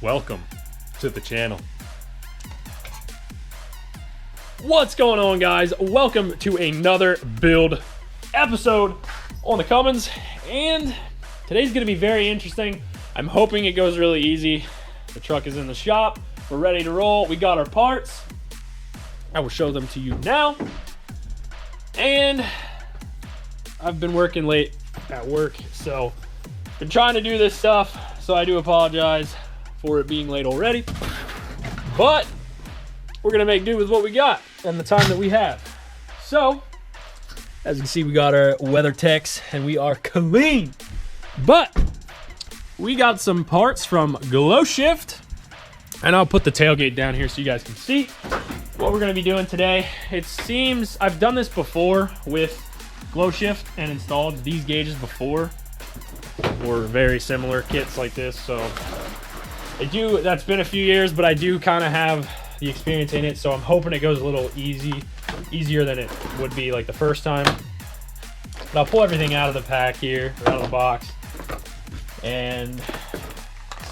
Welcome to the channel. What's going on, guys? Welcome to another build episode on the Cummins, and today's gonna be very interesting. I'm hoping it goes really easy. The truck is in the shop. We're ready to roll. We got our parts. I will show them to you now. And I've been working late at work, so been trying to do this stuff, so I do apologize for it being late already, but we're gonna make do with what we got and the time that we have. So as you can see, we got our weather techs and we are clean, but we got some parts from GLOWSHIFT, and I'll put the tailgate down here so you guys can see what we're gonna be doing today. It seems I've done this before with GLOWSHIFT and installed these gauges before, or very similar kits like this, so that's been a few years, but I do kind of have the experience in it, so I'm hoping it goes a little easier than it would be like the first time. But I'll pull everything out of the pack here, or out of the box, and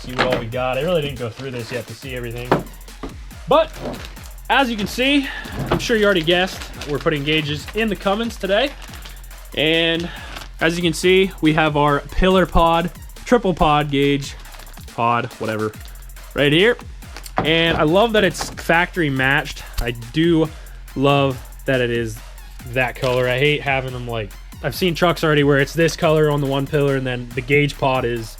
see what all we got. I really didn't go through this yet to see everything, but as you can see, I'm sure you already guessed, we're putting gauges in the Cummins today. And as you can see, we have our pillar pod, triple pod gauge, pod, whatever, right here. And I love that it's factory matched. I do love that it is that color. I hate having them like, I've seen trucks already where it's this color on the one pillar and then the gauge pod is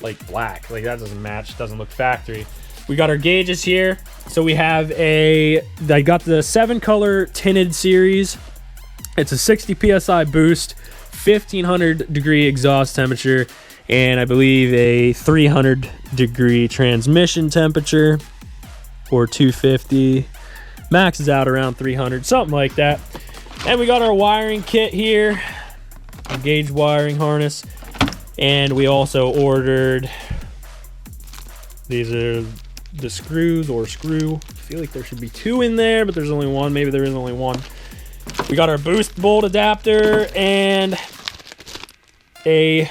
like black. Like that doesn't match, doesn't look factory. We got our gauges here. So we have I got the 7-color tinted series. It's a 60 PSI boost, 1500 degree exhaust temperature, and I believe a 300 degree transmission temperature, or 250. Max is out around 300, something like that. And we got our wiring kit here, a gauge wiring harness, and we also ordered, these are the screws, or screw. I feel like there should be 2 in there, but there's only 1. Maybe there is only 1. We got our boost bolt adapter and a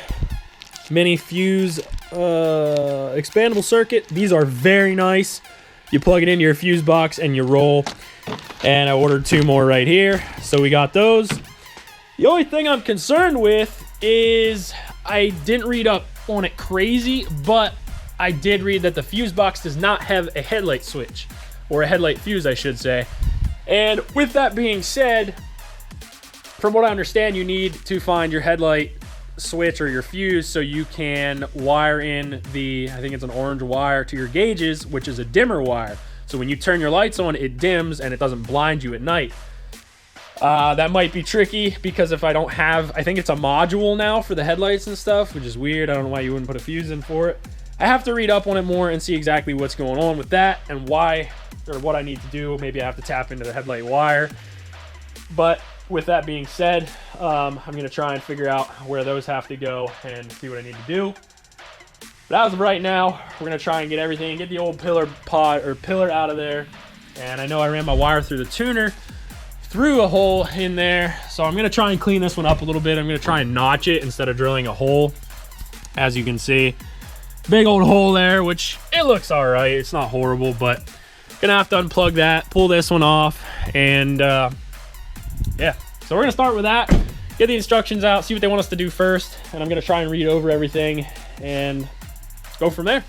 mini fuse expandable circuit. These are very nice. You plug it into your fuse box and you roll. And I ordered 2 more right here, so we got those. The only thing I'm concerned with is I didn't read up on it crazy, but I did read that the fuse box does not have a headlight switch, or a headlight fuse, I should say. And with that being said, from what I understand, you need to find your headlight switch or your fuse so you can wire in I think it's an orange wire to your gauges, which is a dimmer wire. So when you turn your lights on, it dims and it doesn't blind you at night. That might be tricky because if I don't have, I think it's a module now for the headlights and stuff, which is weird. I don't know why you wouldn't put a fuse in for it. I have to read up on it more and see exactly what's going on with that and why, or what I need to do. Maybe I have to tap into the headlight wire. But with that being said, I'm gonna try and figure out where those have to go and see what I need to do. But as of right now, we're gonna try and get everything, get the old pillar pod or pillar out of there. And I know I ran my wire through the tuner, through a hole in there. So I'm gonna try and clean this one up a little bit. I'm gonna try and notch it instead of drilling a hole. As you can see, big old hole there, which it looks all right. It's not horrible, but gonna have to unplug that, pull this one off, and yeah. So we're gonna start with that, get the instructions out, see what they want us to do first, and I'm gonna try and read over everything and go from there.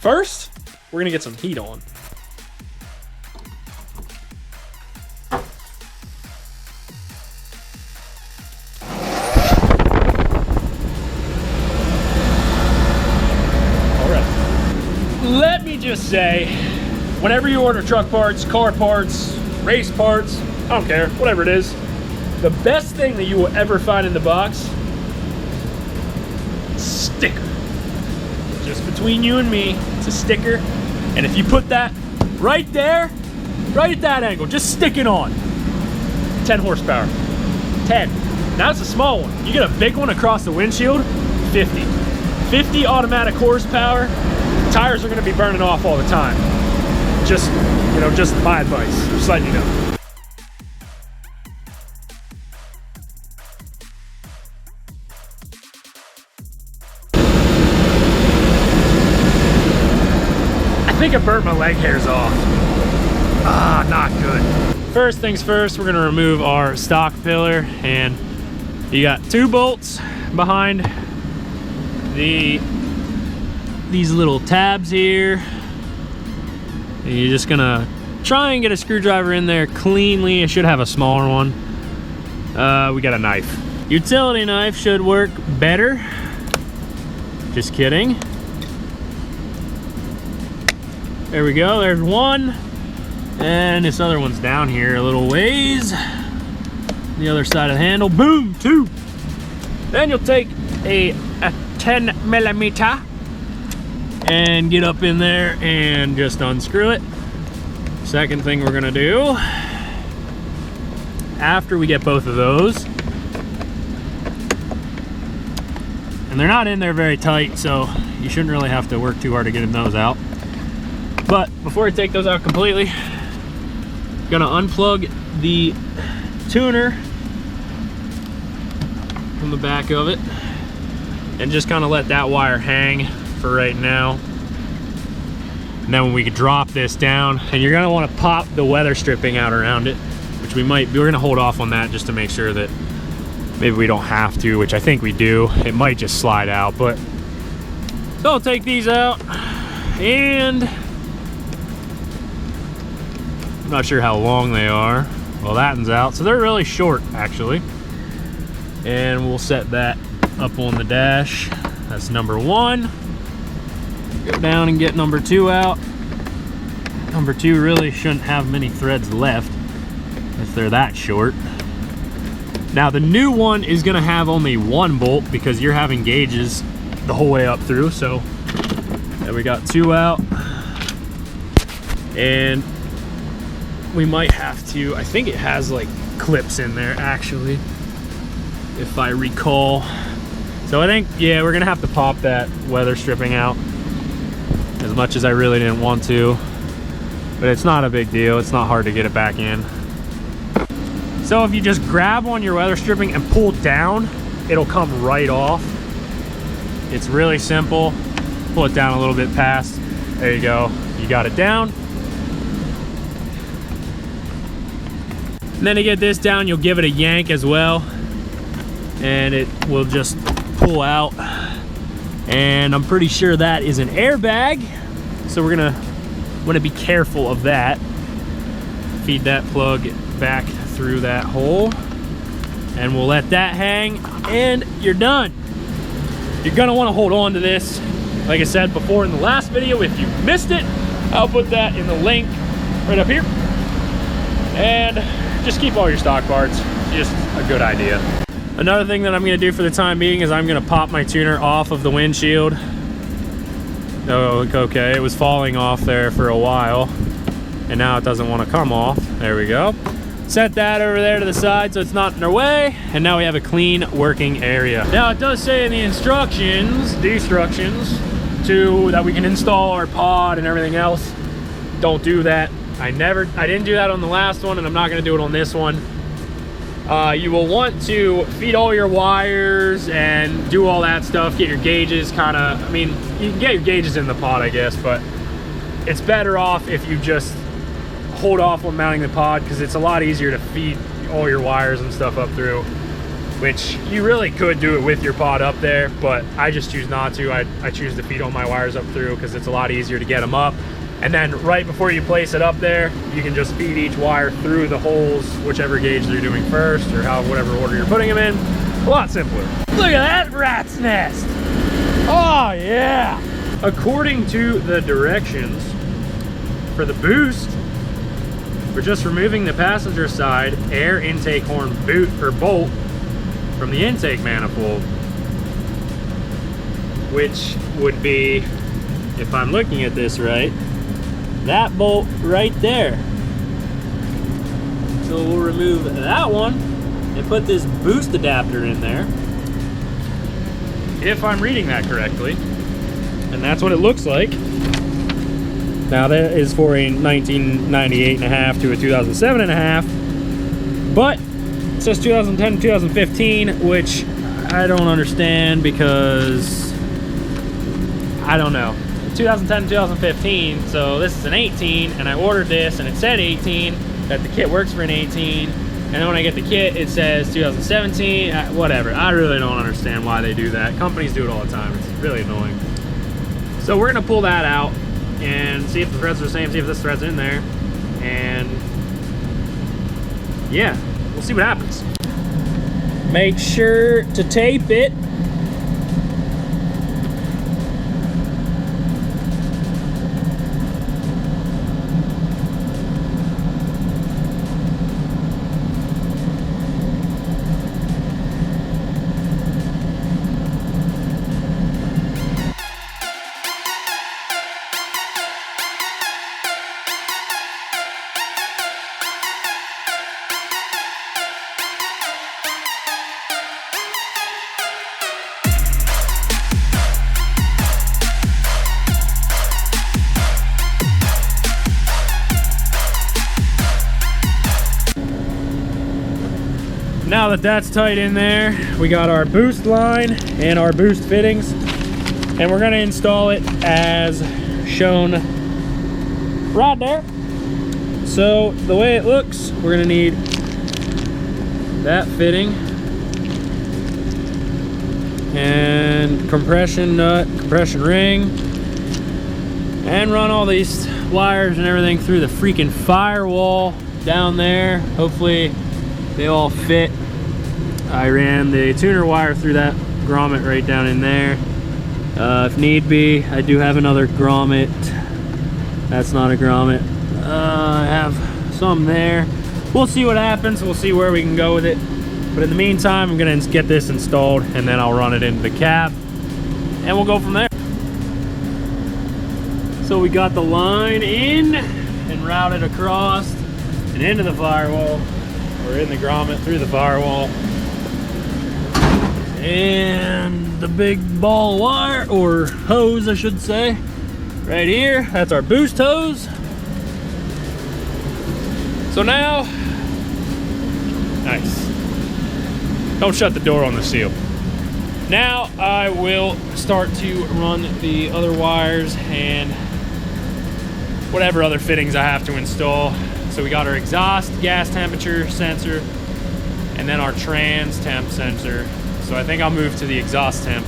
First, we're gonna get some heat on. Let me just say, whenever you order truck parts, car parts, race parts, I don't care, whatever it is, the best thing that you will ever find in the box, sticker. Just between you and me, it's a sticker. And if you put that right there, right at that angle, just stick it on. 10 horsepower, 10. Now it's a small one. You get a big one across the windshield, 50. 50 automatic horsepower. Tires are gonna be burning off all the time. Just, you know, just my advice, just letting you know. think I burnt my leg hairs off. Ah, not good. First things first, we're gonna remove our stock pillar, and you got 2 bolts behind these little tabs here. And you're just gonna try and get a screwdriver in there cleanly. It should have a smaller one. We got a knife. Utility knife should work better. Just kidding. There we go, there's one. And this other one's down here a little ways. The other side of the handle, boom, 2. Then you'll take a 10mm and get up in there and just unscrew it. Second thing we're gonna do, after we get both of those, and they're not in there very tight, so you shouldn't really have to work too hard to get those out. But before you take those out completely, gonna unplug the tuner from the back of it and just kind of let that wire hang for right now. And then when we drop this down, and you're gonna want to pop the weather stripping out around it, which we're gonna hold off on that just to make sure that maybe we don't have to, which I think we do. It might just slide out, but so I'll take these out, and I'm not sure how long they are. Well, that one's out, so they're really short actually. And we'll set that up on the dash. That's number 1. Go down and get number 2 out. Number 2 really shouldn't have many threads left if they're that short. Now the new one is gonna have only 1 bolt because you're having gauges the whole way up through. So there we got 2 out. And we might have to, I think it has like clips in there actually, if I recall. So I think, yeah, we're gonna have to pop that weather stripping out, as much as I really didn't want to, but it's not a big deal. It's not hard to get it back in. So if you just grab on your weather stripping and pull down, it'll come right off. It's really simple. Pull it down a little bit past. There you go, you got it down. And then to get this down, you'll give it a yank as well, and it will just pull out. And I'm pretty sure that is an airbag, so we're gonna want to be careful of that. Feed that plug back through that hole, and we'll let that hang, and you're done. You're gonna want to hold on to this, like I said before in the last video. If you missed it, I'll put that in the link right up here. And just keep all your stock parts, just a good idea. Another thing that I'm gonna do for the time being is I'm gonna pop my tuner off of the windshield. Oh, okay, it was falling off there for a while, and now it doesn't wanna come off. There we go. Set that over there to the side so it's not in our way, and now we have a clean working area. Now it does say in the instructions that we can install our pod and everything else. Don't do that. I didn't do that on the last one, and I'm not gonna do it on this one. You will want to feed all your wires and do all that stuff, get your gauges kinda, I mean, you can get your gauges in the pod, I guess, but it's better off if you just hold off on mounting the pod, because it's a lot easier to feed all your wires and stuff up through, which you really could do it with your pod up there, but I just choose not to. I choose to feed all my wires up through because it's a lot easier to get them up. And then right before you place it up there, you can just feed each wire through the holes, whichever gauge they're doing first, or whatever order you're putting them in. A lot simpler. Look at that rat's nest. Oh yeah. According to the directions for the boost, we're just removing the passenger side air intake horn boot or bolt from the intake manifold, which would be, if I'm looking at this right, that bolt right there. So we'll remove that one and put this boost adapter in there, if I'm reading that correctly. And that's what it looks like. Now that is for a 1998.5 to a 2007.5, but it says 2010 to 2015, which I don't understand, because I don't know. 2010, 2015, so this is an 18, and I ordered this and it said 18, that the kit works for an 18, and then when I get the kit, it says 2017, whatever. I really don't understand why they do that. Companies do it all the time. It's really annoying. So we're gonna pull that out and see if the threads are the same, see if this thread's in there, and yeah, we'll see what happens. Make sure to tape it. Now that that's tight in there, we got our boost line and our boost fittings, and we're gonna install it as shown right there. So the way it looks, we're gonna need that fitting and compression nut, compression ring, and run all these wires and everything through the freaking firewall down there. Hopefully they all fit. I ran the tuner wire through that grommet right down in there. If need be, I do have another grommet. That's not a grommet. I have some there. We'll see what happens. We'll see where we can go with it. But in the meantime, I'm gonna get this installed and then I'll run it into the cab and we'll go from there. So we got the line in and routed across and into the firewall. We're in the grommet through the firewall. And the big ball wire, or hose I should say, right here, that's our boost hose. So now, nice. Don't shut the door on the seal. Now I will start to run the other wires and whatever other fittings I have to install. So we got our exhaust gas temperature sensor and then our trans temp sensor. So I think I'll move to the exhaust temp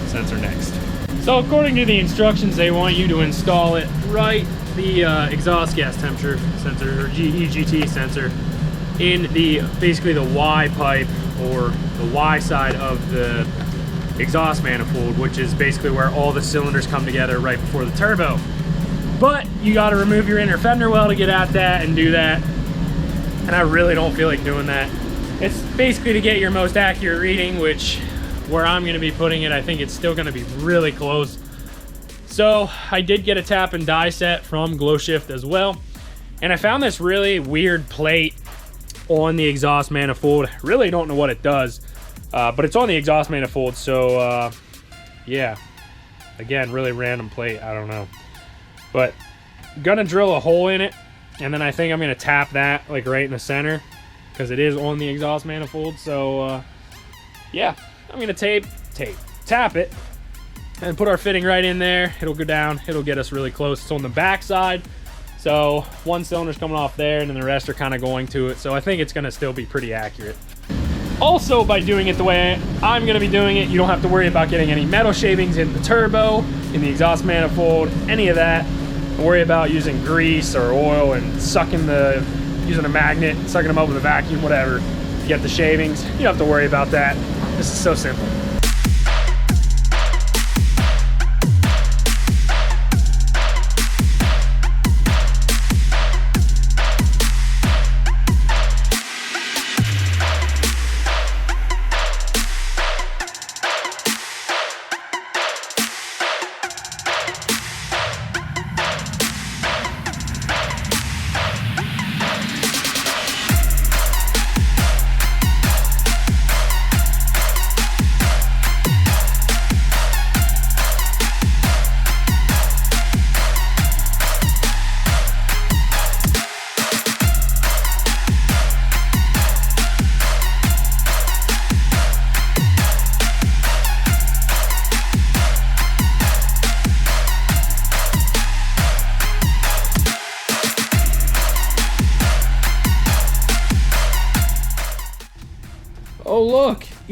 sensor next. So according to the instructions, they want you to install it right, the exhaust gas temperature sensor, or EGT sensor, in the basically the Y pipe, or the Y side of the exhaust manifold, which is basically where all the cylinders come together right before the turbo. But you got to remove your inner fender well to get at that and do that, and I really don't feel like doing that. It's basically to get your most accurate reading, which where I'm going to be putting it, I think it's still going to be really close. So I did get a tap and die set from GLOWSHIFT as well, and I found this really weird plate on the exhaust manifold. Really don't know what it does, but it's on the exhaust manifold. So yeah, again, really random plate, I don't know, but I'm gonna drill a hole in it, and then I think I'm gonna tap that like right in the center because it is on the exhaust manifold. So yeah, I'm gonna tap it and put our fitting right in there. It'll go down, it'll get us really close. It's on the back side, so one cylinder's coming off there and then the rest are kind of going to it. So I think it's gonna still be pretty accurate. Also, by doing it the way I'm gonna be doing it, you don't have to worry about getting any metal shavings in the turbo, in the exhaust manifold, any of that. Don't worry about using grease or oil and using a magnet, sucking them up with a vacuum, whatever, to get the shavings. You don't have to worry about that. This is so simple.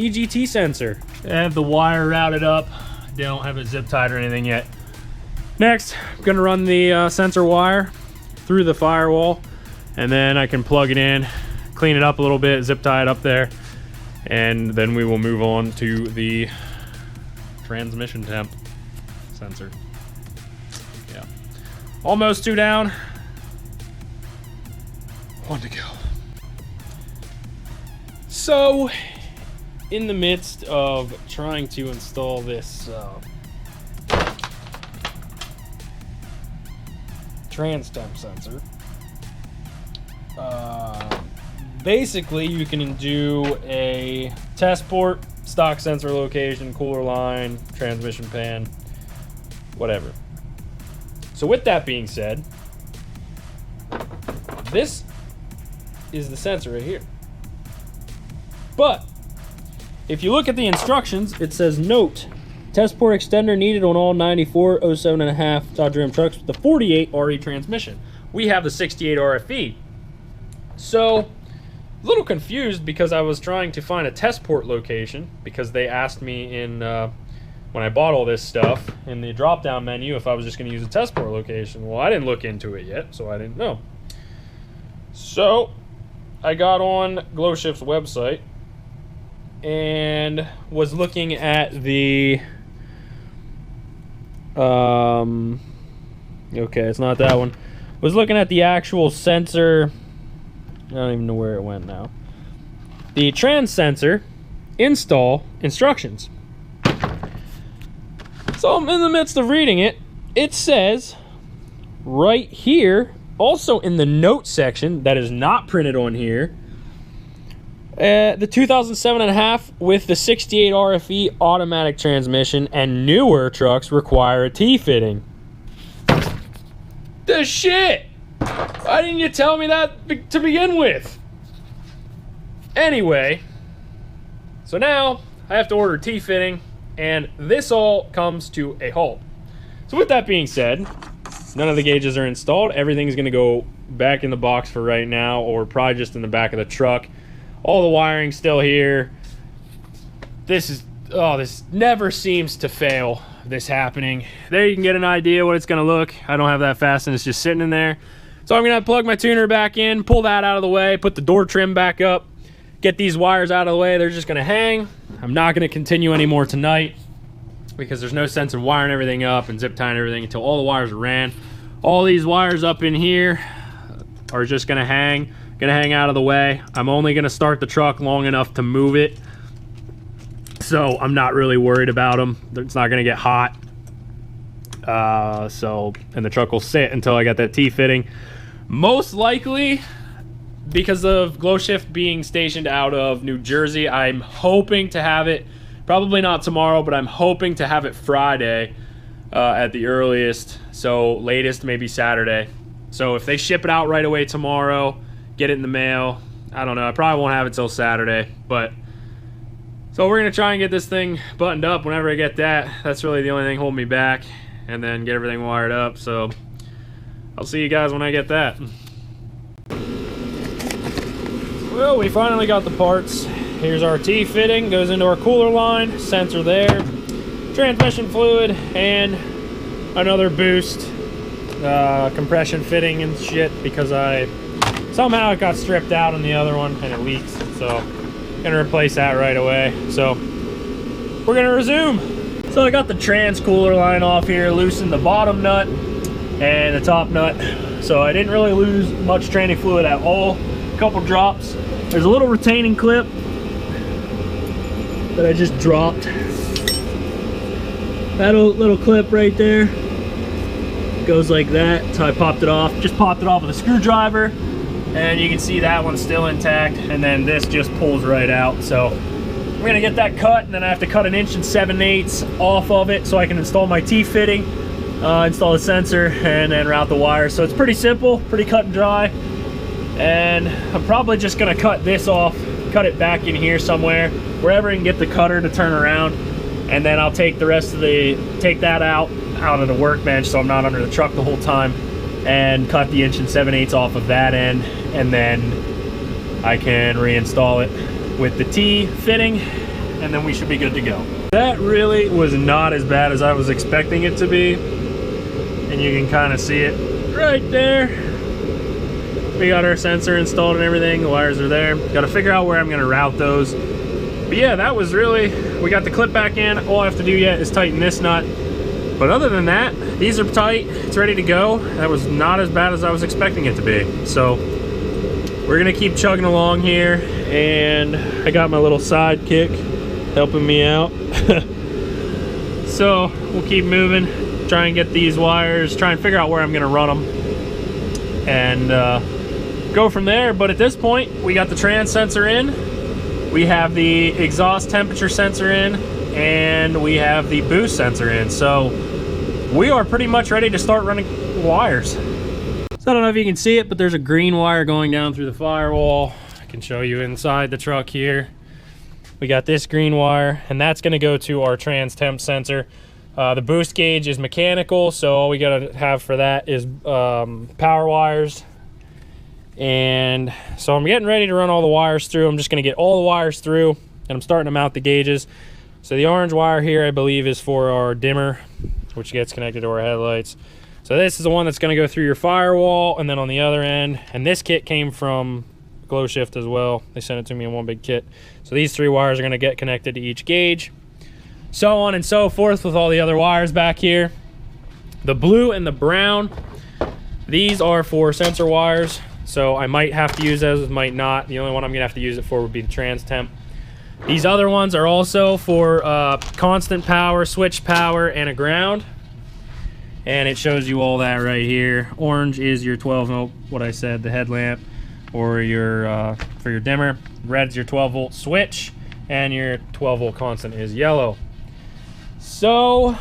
EGT sensor. I have the wire routed up. Don't have it zip tied or anything yet. Next, I'm gonna run the sensor wire through the firewall, and then I can plug it in, clean it up a little bit, zip tie it up there, and then we will move on to the transmission temp sensor. Yeah. Almost 2 down. 1 to go. So, in the midst of trying to install this trans temp sensor, basically you can do a test port, stock sensor location, cooler line, transmission pan, whatever. So with that being said, this is the sensor right here. But if you look at the instructions, it says, note, test port extender needed on all 94 07.5 Dodge Ram trucks with the 48 RE transmission. We have the 68 RFE. So, a little confused because I was trying to find a test port location, because they asked me in when I bought all this stuff in the drop down menu if I was just going to use a test port location. Well, I didn't look into it yet, so I didn't know. So I got on GLOWSHIFT's website and was looking at the okay, it's not that one. Was looking at the actual sensor. I don't even know where it went now. The trans sensor install instructions. So I'm in the midst of reading it. It says right here, also in the note section that is not printed on here, the 2007.5 with the 68 RFE automatic transmission and newer trucks require a T-fitting. The shit! Why didn't you tell me that to begin with? Anyway, so now I have to order T-fitting, and this all comes to a halt. So with that being said, none of the gauges are installed. Everything's gonna go back in the box for right now, or probably just in the back of the truck. All the wiring's still here. This never seems to fail, this happening. There you can get an idea what it's gonna look. I don't have that fast and it's just sitting in there. So I'm gonna plug my tuner back in, pull that out of the way, put the door trim back up, get these wires out of the way. They're just gonna hang. I'm not gonna continue anymore tonight because there's no sense in wiring everything up and zip tying everything until all the wires are ran. All these wires up in here are just gonna hang out of the way. I'm only gonna start the truck long enough to move it, so I'm not really worried about them. It's not gonna get hot. And the truck will sit until I get that T-fitting. Most likely, because of GLOWSHIFT being stationed out of New Jersey, I'm hoping to have it, probably not tomorrow, but I'm hoping to have it Friday at the earliest. So latest, maybe Saturday. So if they ship it out right away tomorrow, get it in the mail, I don't know, I probably won't have it till Saturday. But so we're gonna try and get this thing buttoned up whenever I get that. That's really the only thing holding me back, and then get everything wired up. So I'll see you guys when I get that. Well, we finally got the parts. Here's our T-fitting, goes into our cooler line, sensor there, transmission fluid, and another boost compression fitting and shit, because somehow it got stripped out on the other one and it leaks. So gonna replace that right away. So we're gonna resume. So I got the trans cooler line off here, loosened the bottom nut and the top nut. So I didn't really lose much training fluid at all. A couple drops. There's a little retaining clip that I just dropped. That little clip right there goes like that. So I popped it off. Just popped it off with a screwdriver, and you can see that one's still intact, and then this just pulls right out. So I'm gonna get that cut, and then I have to cut 1 7/8 off of it so I can install my T-fitting, install the sensor, and then route the wires. So it's pretty simple, pretty cut and dry. And I'm probably just gonna cut this off, cut it back in here somewhere, wherever I can get the cutter to turn around, and then I'll take the rest of take that out of the workbench so I'm not under the truck the whole time, and cut the 1 7/8 off of that end, and then I can reinstall it with the T fitting, and then we should be good to go. That really was not as bad as I was expecting it to be, and you can kind of see it right there. We got our sensor installed and everything, the wires are there. Got to figure out where I'm going to route those. But yeah, that was really, we got the clip back in. All I have to do yet is tighten this nut. But other than that, these are tight, it's ready to go. That was not as bad as I was expecting it to be. So we're gonna keep chugging along here, and I got my little sidekick helping me out. So we'll keep moving, try and get these wires, try and figure out where I'm gonna run them, and go from there. But at this point, we got the trans sensor in, we have the exhaust temperature sensor in, and we have the boost sensor in. So we are pretty much ready to start running wires. So I don't know if you can see it, but there's a green wire going down through the firewall. I can show you inside the truck here. We got this green wire, and that's gonna go to our trans temp sensor. The boost gauge is mechanical, so all we gotta have for that is power wires. And so I'm getting ready to run all the wires through. I'm just gonna get all the wires through, and I'm starting to mount the gauges. So the orange wire here, I believe, is for our dimmer, which gets connected to our headlights. So this is the one that's going to go through your firewall, and then on the other end, and this kit came from GLOWSHIFT as well. They sent it to me in one big kit. So these 3 wires are going to get connected to each gauge. So on and so forth with all the other wires back here. The blue and the brown, these are for sensor wires. So I might have to use those, might not. The only one I'm going to have to use it for would be the trans temp. These other ones are also for constant power, switch power, and a ground. And it shows you all that right here. Orange is your 12 volt, what I said, the headlamp, or your for your dimmer. Red is your 12 volt switch, and your 12 volt constant is yellow. So,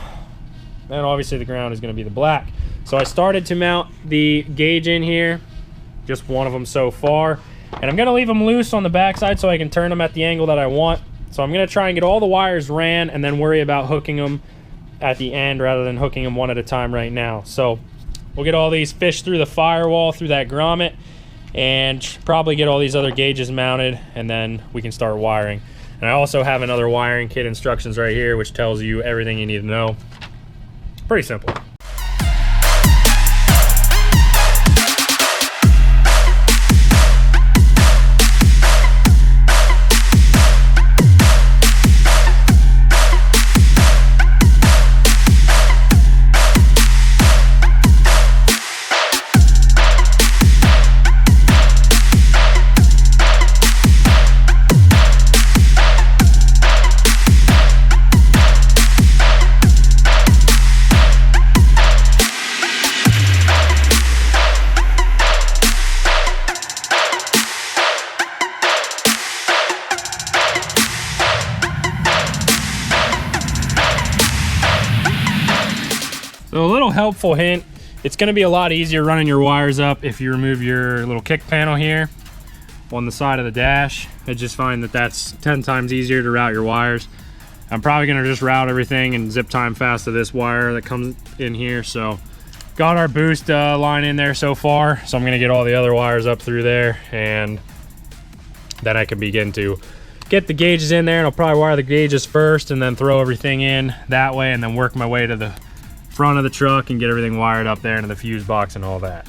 and obviously the ground is going to be the black. So I started to mount the gauge in here, just one of them so far. And I'm gonna leave them loose on the backside so I can turn them at the angle that I want. So I'm gonna try and get all the wires ran and then worry about hooking them at the end rather than hooking them one at a time right now. So we'll get all these fished through the firewall, through that grommet, and probably get all these other gauges mounted, and then we can start wiring. And I also have another wiring kit instructions right here, which tells you everything you need to know. Pretty simple. So a little helpful hint, it's going to be a lot easier running your wires up if you remove your little kick panel here on the side of the dash. I just find that that's 10 times easier to route your wires. I'm probably going to just route everything and zip time fast to this wire that comes in here. So got our boost line in there so far, so I'm going to get all the other wires up through there, and then I can begin to get the gauges in there, and I'll probably wire the gauges first and then throw everything in that way, and then work my way to the front of the truck and get everything wired up there into the fuse box and all that.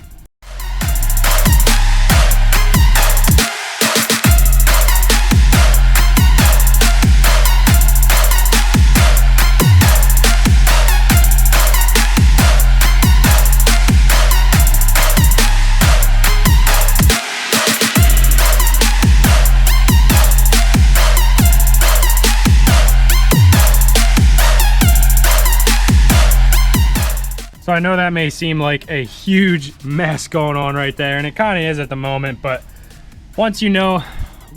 So I know that may seem like a huge mess going on right there, and it kind of is at the moment, but once you know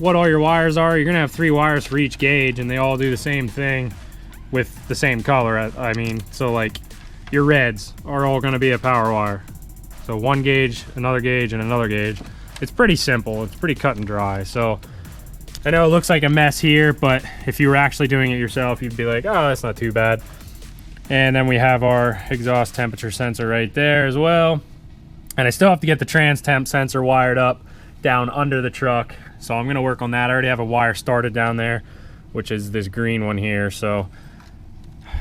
what all your wires are, you're gonna have 3 wires for each gauge, and they all do the same thing with the same color. I mean, so like your reds are all gonna be a power wire. So 1 gauge, another gauge, and another gauge. It's pretty simple, it's pretty cut and dry. So I know it looks like a mess here, but if you were actually doing it yourself, you'd be like, oh, that's not too bad. And then we have our exhaust temperature sensor right there as well. And I still have to get the trans temp sensor wired up down under the truck. So I'm gonna work on that. I already have a wire started down there, which is this green one here. So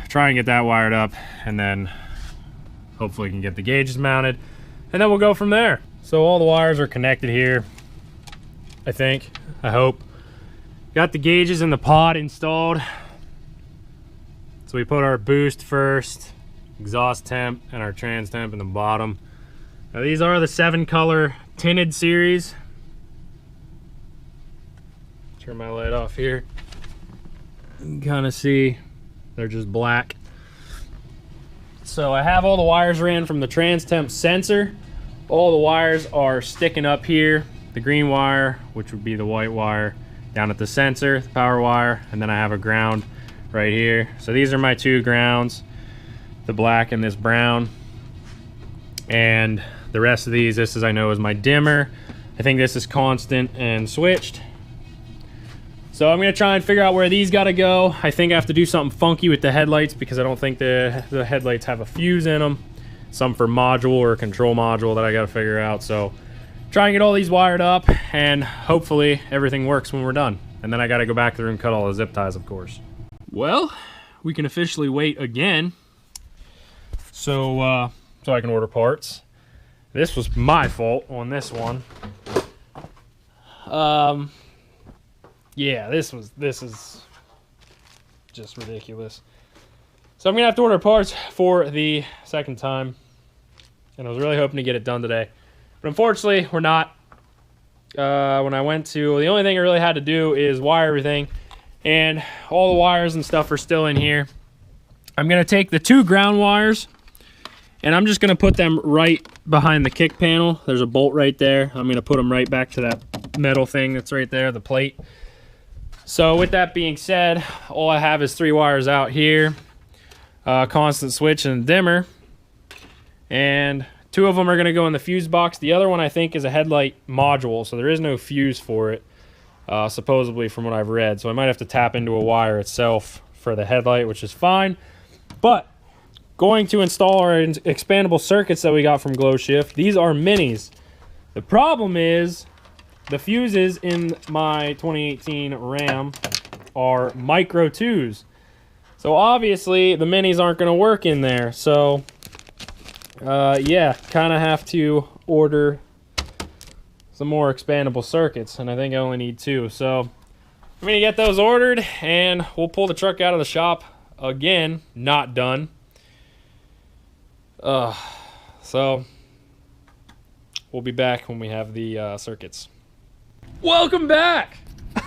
try and get that wired up, and then hopefully can get the gauges mounted, and then we'll go from there. So all the wires are connected here, I hope. Got the gauges in the pod installed. So we put our boost first, exhaust temp, and our trans temp in the bottom. Now these are the 7-color tinted series. Turn my light off here. You can kind of see they're just black. So I have all the wires ran from the trans temp sensor. All the wires are sticking up here. The green wire, which would be the white wire, down at the sensor, the power wire, and then I have a ground right here. So these are my 2 grounds, the black and this brown. And the rest of these, this is, I know, is my dimmer. I think this is constant and switched. So I'm gonna try and figure out where these gotta go. I think I have to do something funky with the headlights because I don't think the headlights have a fuse in them. Some for module or control module that I gotta figure out. So try and get all these wired up, and hopefully everything works when we're done. And then I gotta go back through and cut all the zip ties, of course. Well, we can officially wait again. So I can order parts. This was my fault on this one. Yeah, this is just ridiculous. So I'm gonna have to order parts for the second time, and I was really hoping to get it done today, but unfortunately we're not. When I went to, the only thing I really had to do is wire everything, and all the wires and stuff are still in here. I'm gonna take the 2 ground wires, and I'm just gonna put them right behind the kick panel. There's a bolt right there. I'm gonna put them right back to that metal thing that's right there, the plate. So with that being said, all I have is 3 wires out here, constant switch and dimmer, and 2 of them are gonna go in the fuse box. The other one I think is a headlight module, so there is no fuse for it, supposedly from what I've read. So I might have to tap into a wire itself for the headlight, which is fine. But going to install our expandable circuits that we got from GLOWSHIFT. These are minis. The problem is the fuses in my 2018 Ram are micro 2s. So obviously the minis aren't going to work in there. So yeah, kind of have to order some more expandable circuits, and I think I only need 2. So I'm going to get those ordered, and we'll pull the truck out of the shop again, not done. So we'll be back when we have the circuits. Welcome back.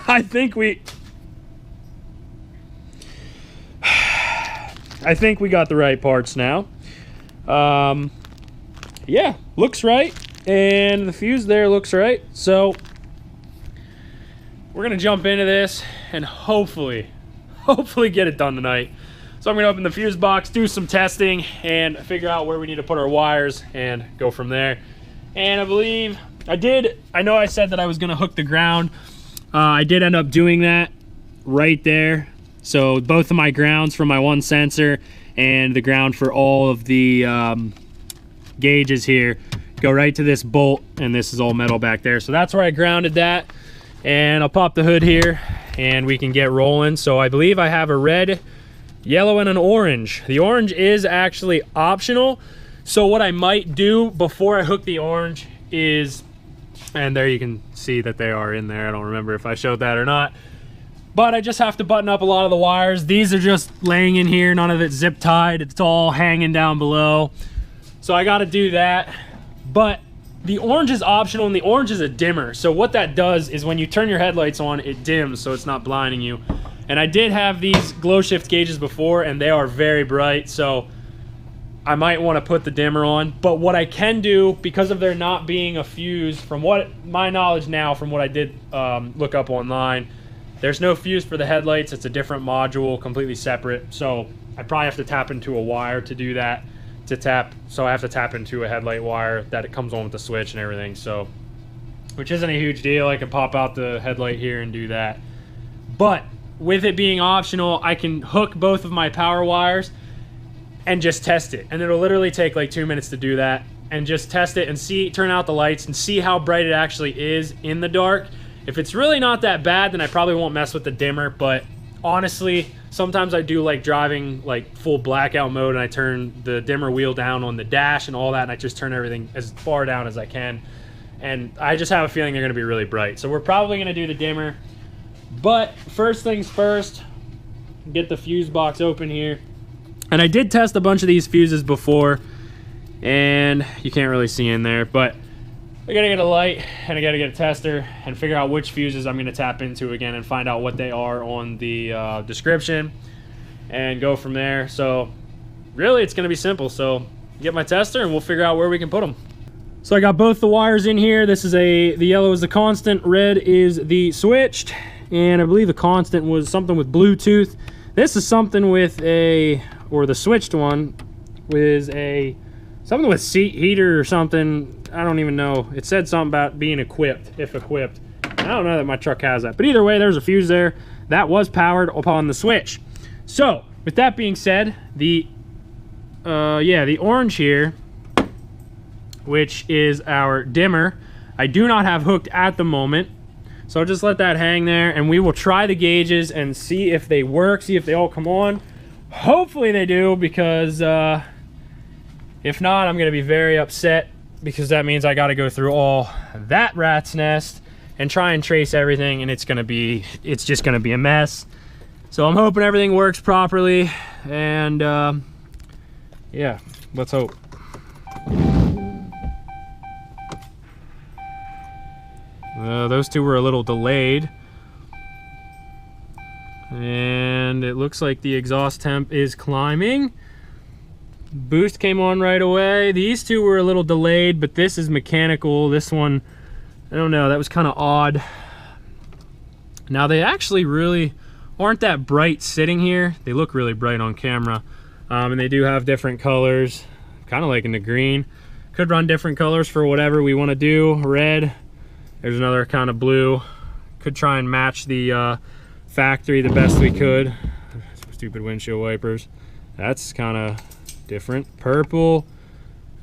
I think we got the right parts now. Yeah, looks right, and the fuse there looks right. So we're gonna jump into this and hopefully get it done tonight. So I'm gonna open the fuse box, do some testing, and figure out where we need to put our wires and go from there. And I believe I know I said that I was gonna hook the ground. I did end up doing that right there. So both of my grounds for my one sensor and the ground for all of the gauges here go right to this bolt, and this is all metal back there. So that's where I grounded that, and I'll pop the hood here and we can get rolling. So I believe I have a red, yellow, and an orange. The orange is actually optional. So what I might do before I hook the orange is, and there you can see that they are in there. I don't remember if I showed that or not, but I just have to button up a lot of the wires. These are just laying in here, none of it's zip tied. It's all hanging down below. So I got to do that. But the orange is optional, and the orange is a dimmer. So what that does is when you turn your headlights on, it dims so it's not blinding you. And I did have these GLOWSHIFT gauges before, and they are very bright. So I might want to put the dimmer on. But what I can do, because of there not being a fuse, from what my knowledge now, from what I did look up online, there's no fuse for the headlights. It's a different module, completely separate. So I probably have to tap into a wire to do that, so I have to tap into a headlight wire that it comes on with the switch and everything. So, which isn't a huge deal. I can pop out the headlight here and do that. But with it being optional, I can hook both of my power wires and just test it. And it'll literally take like 2 minutes to do that, and just test it and see, turn out the lights and see how bright it actually is in the dark. If it's really not that bad, then I probably won't mess with the dimmer, but honestly, sometimes I do like driving like full blackout mode, and I turn the dimmer wheel down on the dash and all that, and I just turn everything as far down as I can. And I just have a feeling they're gonna be really bright. So we're probably gonna do the dimmer. But first things first, get the fuse box open here. And I did test a bunch of these fuses before, and you can't really see in there, but I gotta get a light and I gotta get a tester and figure out which fuses I'm gonna tap into again and find out what they are on the description and go from there. So really it's gonna be simple. So get my tester and we'll figure out where we can put them. So I got both the wires in here. This is the yellow is the constant, red is the switched, and I believe the constant was something with Bluetooth. This is something with the switched one was something with seat heater or something. I don't even know. It said something about being equipped, if equipped. I don't know that my truck has that. But either way, there's a fuse there. That was powered upon the switch. So, with that being said, the orange here, which is our dimmer, I do not have hooked at the moment. So I'll just let that hang there, and we will try the gauges and see if they work, see if they all come on. Hopefully they do, because if not, I'm gonna be very upset, because that means I got to go through all that rat's nest and try and trace everything, and it's just gonna be a mess. So I'm hoping everything works properly, and yeah, let's hope. Those two were a little delayed, and it looks like the exhaust temp is climbing. Boost came on right away. These two were a little delayed, but this is mechanical. This one, I don't know, that was kind of odd. Now they actually really aren't that bright sitting here. They look really bright on camera, and they do have different colors, kind of like in the green. Could run different colors for whatever we want to do. Red, there's another kind of blue. Could try and match the factory the best we could. Stupid windshield wipers. That's kind of different. Purple,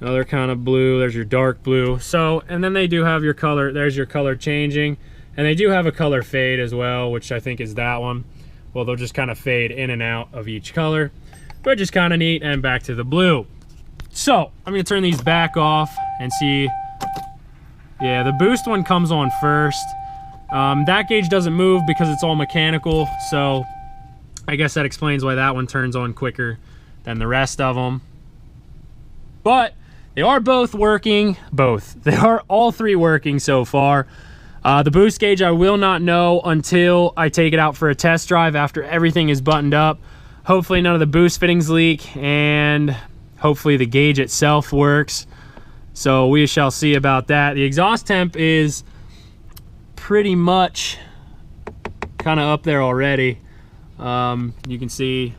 another kind of blue. There's your dark blue. So, and then they do have your color. There's your color changing, and they do have a color fade as well, which I think is that one. Well, they'll just kind of fade in and out of each color, but just kind of neat. And back to the blue. So I'm gonna turn these back off and see. Yeah, the boost one comes on first. That gauge doesn't move because it's all mechanical, so I guess that explains why that one turns on quicker than the rest of them. But they are both working. They are all three working so far. The boost gauge I will not know until I take it out for a test drive after everything is buttoned up. Hopefully none of the boost fittings leak, and hopefully the gauge itself works. So we shall see about that. The exhaust temp is pretty much kind of up there already. You can see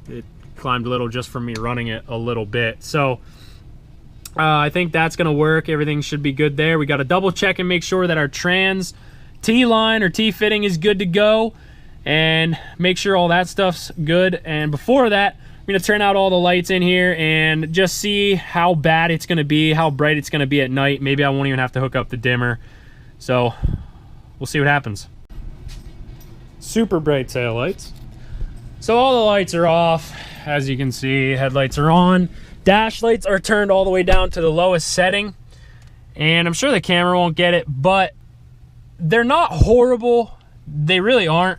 it climbed a little just from me running it a little bit. So I think that's gonna work. Everything should be good there. We got to double check and make sure that our trans T-line or T-fitting is good to go, and make sure all that stuff's good. And before that, I'm gonna turn out all the lights in here and just see how bad it's gonna be, how bright it's gonna be at night. Maybe I won't even have to hook up the dimmer. So we'll see what happens. Super bright tail lights. So all the lights are off. As you can see, headlights are on. Dash lights are turned all the way down to the lowest setting. And I'm sure the camera won't get it, but they're not horrible. They really aren't.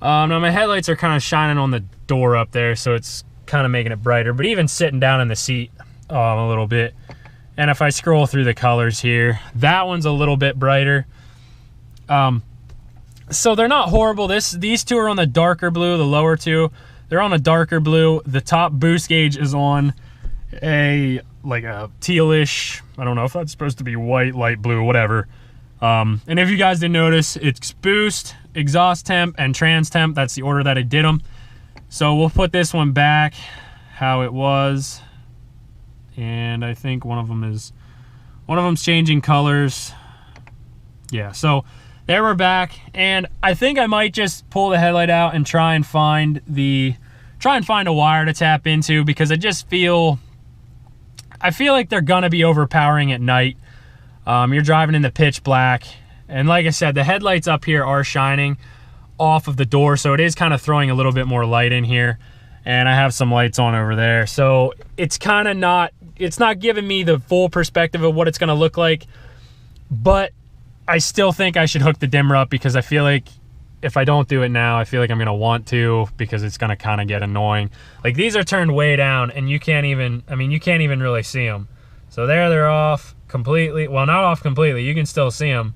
Now my headlights are kind of shining on the door up there, so it's kind of making it brighter, but even sitting down in the seat a little bit. And if I scroll through the colors here, that one's a little bit brighter. So they're not horrible. These two are on the darker blue. The lower two, they're on a darker blue. The top boost gauge is on like a tealish, I don't know if that's supposed to be white, light blue, whatever. And if you guys didn't notice, it's boost, exhaust temp, and trans temp. That's the order that I did them. So we'll put this one back how it was. And I think one of them's changing colors. Yeah, so there we're back. And I think I might just pull the headlight out and try and find a wire to tap into, because I feel like they're gonna be overpowering at night. You're driving in the pitch black, and like I said, the headlights up here are shining. off of the door, so it is kind of throwing a little bit more light in here. And I have some lights on over there, so it's kind of not, it's not giving me the full perspective of what it's going to look like. But I still think I should hook the dimmer up, because I feel like if I don't do it now, I feel like I'm going to want to, because it's going to kind of get annoying. Like, these are turned way down, and you can't even, I mean, you can't even really see them. So there, they're off completely. Well, not off completely. You can still see them.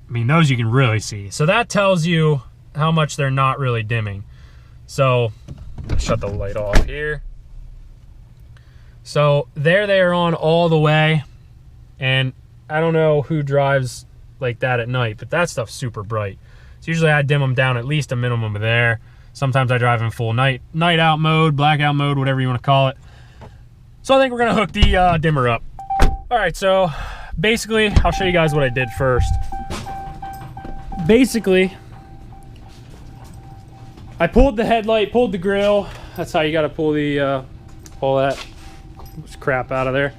I mean, those you can really see. So that tells you how much they're not really dimming. So, shut the light off here. So there they are on all the way. And I don't know who drives like that at night, but that stuff's super bright. So usually I dim them down at least a minimum of there. Sometimes I drive in full night out mode, blackout mode, whatever you want to call it. So I think we're gonna hook the dimmer up. All right, so basically, I'll show you guys what I did first. Basically, I pulled the headlight, pulled the grill. That's how you gotta pull the, all that crap out of there.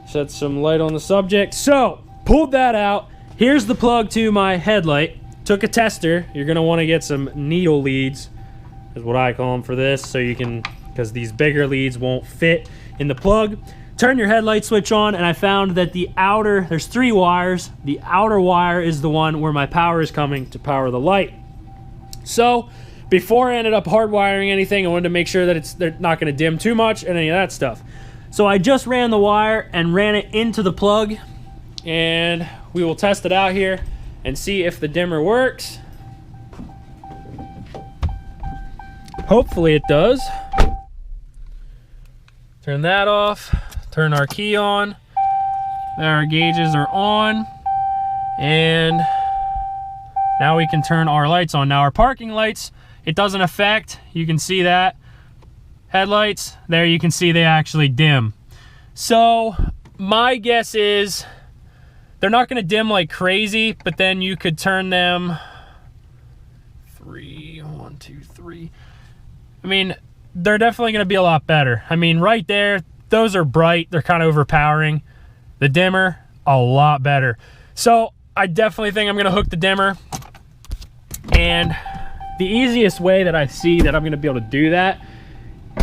Set some light on the subject. So, pulled that out. Here's the plug to my headlight. Took a tester. You're gonna wanna get some needle leads, is what I call them for this, so you can, because these bigger leads won't fit in the plug. Turn your headlight switch on, and I found that the outer, there's 3 wires. The outer wire is the one where my power is coming to power the light. So, before I ended up hardwiring anything, I wanted to make sure that they're not gonna dim too much and any of that stuff. So I just ran the wire and ran it into the plug, and we will test it out here and see if the dimmer works. Hopefully it does. Turn that off, turn our key on. There, our gauges are on, and now we can turn our lights on. Now our parking lights, it doesn't affect, you can see that. Headlights, there you can see they actually dim. So my guess is they're not gonna dim like crazy, but then you could turn them 1, 2, 3. I mean, they're definitely gonna be a lot better. I mean, right there, those are bright, they're kind of overpowering. The dimmer, a lot better. So I definitely think I'm gonna hook the dimmer, and the easiest way that I see that I'm gonna be able to do that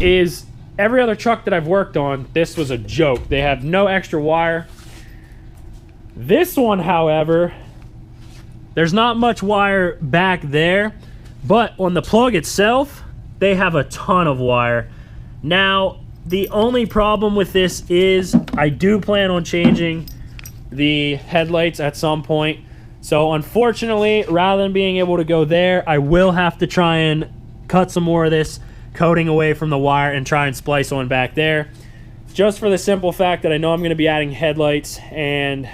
is every other truck that I've worked on, this was a joke. They have no extra wire. This one, however, there's not much wire back there, but on the plug itself, they have a ton of wire. Now, the only problem with this is I do plan on changing the headlights at some point. So unfortunately, rather than being able to go there, I will have to try and cut some more of this coating away from the wire and try and splice one back there. Just for the simple fact that I know I'm going to be adding headlights, and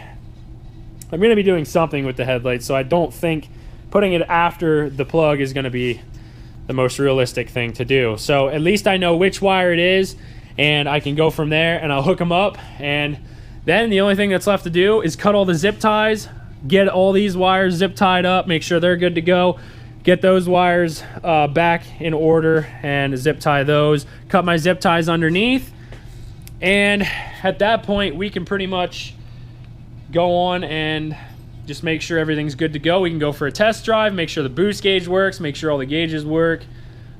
I'm going to be doing something with the headlights, so I don't think putting it after the plug is going to be the most realistic thing to do. So at least I know which wire it is, and I can go from there, and I'll hook them up, and then the only thing that's left to do is cut all the zip ties, get all these wires zip tied up, make sure they're good to go, get those wires back in order and zip tie those, cut my zip ties underneath, and at that point we can pretty much go on and just make sure everything's good to go. We can go for a test drive, make sure the boost gauge works, make sure all the gauges work.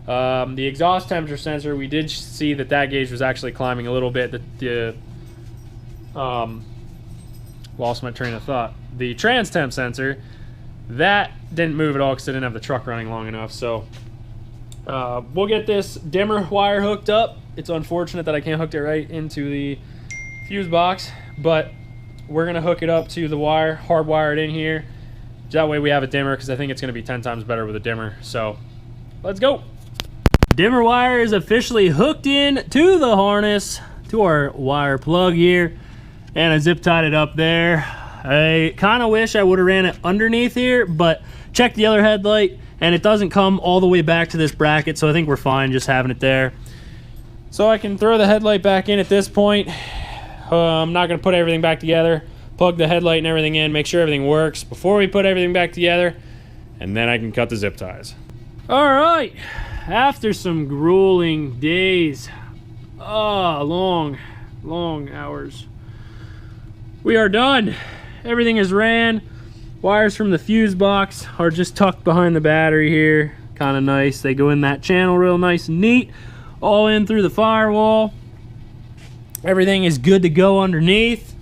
The exhaust temperature sensor, we did see that that gauge was actually climbing a little bit. Lost my train of thought. The trans temp sensor, that didn't move at all because I didn't have the truck running long enough. So we'll get this dimmer wire hooked up. It's unfortunate that I can't hook it right into the fuse box, but we're gonna hook it up to the wire, hardwire it in here. That way we have a dimmer, because I think it's gonna be 10 times better with a dimmer. So let's go. Dimmer wire is officially hooked in to the harness, to our wire plug here, and I zip tied it up there. I kind of wish I would have ran it underneath here, but check the other headlight and it doesn't come all the way back to this bracket, so I think we're fine just having it there. So I can throw the headlight back in at this point. I'm not going to put everything back together, plug the headlight and everything in, make sure everything works before we put everything back together, and then I can cut the zip ties. All right, after some grueling days, long hours, we are done. Everything is ran. Wires from the fuse box are just tucked behind the battery here. Kind of nice. They go in that channel real nice and neat. All in through the firewall. Everything is good to go underneath.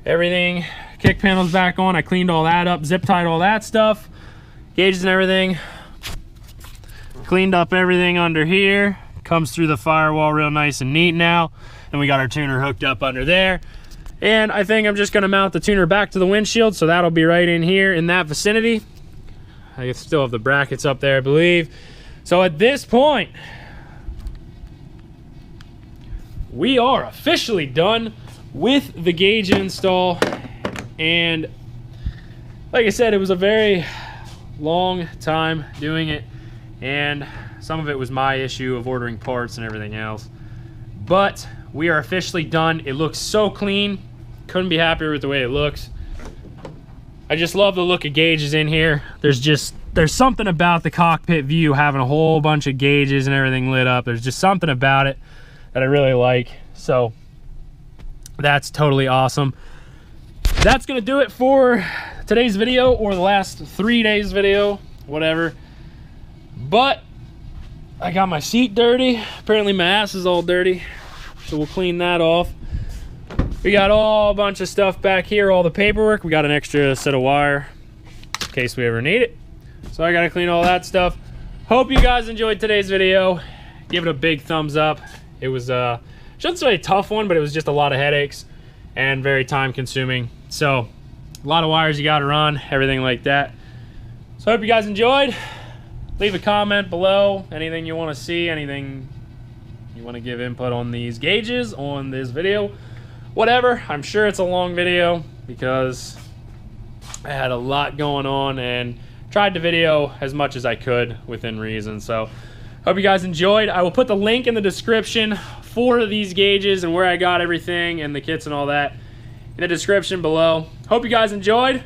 Everything, kick panel's back on. I cleaned all that up, zip tied all that stuff. Gauges and everything. Cleaned up everything under here. Comes through the firewall real nice and neat now. And we got our tuner hooked up under there. And I think I'm just gonna mount the tuner back to the windshield, so that'll be right in here in that vicinity. I still have the brackets up there, I believe. So at this point, we are officially done with the gauge install. And like I said, it was a very long time doing it, and some of it was my issue of ordering parts and everything else. But we are officially done. It looks so clean. Couldn't be happier with the way it looks. I just love the look of gauges in here. There's something about the cockpit view, having a whole bunch of gauges and everything lit up. There's just something about it that I really like. So that's totally awesome. That's gonna do it for today's video, or the last 3 days video, whatever. But I got my seat dirty. Apparently my ass is all dirty, so we'll clean that off. We got all a bunch of stuff back here, all the paperwork. We got an extra set of wire in case we ever need it. So I gotta clean all that stuff. Hope you guys enjoyed today's video. Give it a big thumbs up. It was shouldn't say a tough one, but it was just a lot of headaches and very time consuming. So a lot of wires you gotta run, everything like that. So I hope you guys enjoyed. Leave a comment below, anything you want to see, anything you want to give input on these gauges, on this video, whatever. I'm sure it's a long video because I had a lot going on and tried to video as much as I could within reason. So hope you guys enjoyed. I will put the link in the description for these gauges and where I got everything and the kits and all that in the description below. Hope you guys enjoyed.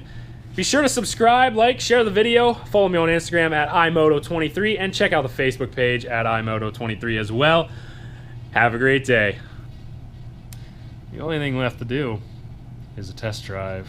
Be sure to subscribe, like, share the video. Follow me on Instagram at imoto23 and check out the Facebook page at imoto23 as well. Have a great day. The only thing left to do is a test drive.